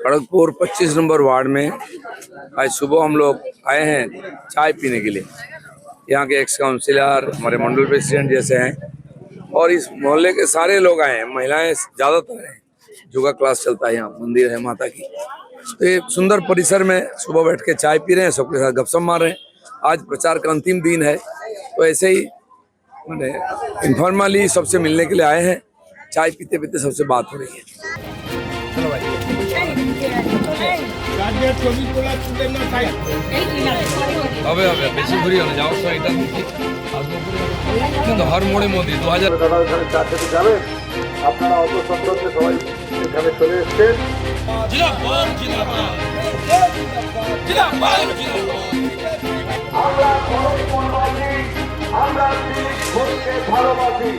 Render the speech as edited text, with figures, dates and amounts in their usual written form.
Kharagpur 25 number ward में आज सुबह हम लोग आए हैं चाय पीने के लिए। यहाँ के एक्स काउंसिलर, हमारे मंडल प्रेसिडेंट जैसे हैं और इस मोहल्ले के सारे लोग आए हैं, महिलाएं ज़्यादातर हैं। योगा क्लास चलता है, यहाँ मंदिर है माता की। तो ये सुंदर परिसर में सुबह बैठ के चाय पी रहे हैं, सबके साथ गपशप मार रहे हैं। आज प्रचार का अंतिम दिन है, तो ऐसे ही मैंने इनफॉर्मली सबसे मिलने के लिए आए हैं। चाय पीते पीते सबसे बात हो रही है। चलो भाई। হবে বেশি ঘুরি হবে, যাওয়ার সময় এটা কিন্তু হর মোড়ে মোদি 2000 চা খেতে যাবেন আপনারা অত সত্ত্বেও সবাই এখানে চলে এসছেন। আমরা ভালোবাসি।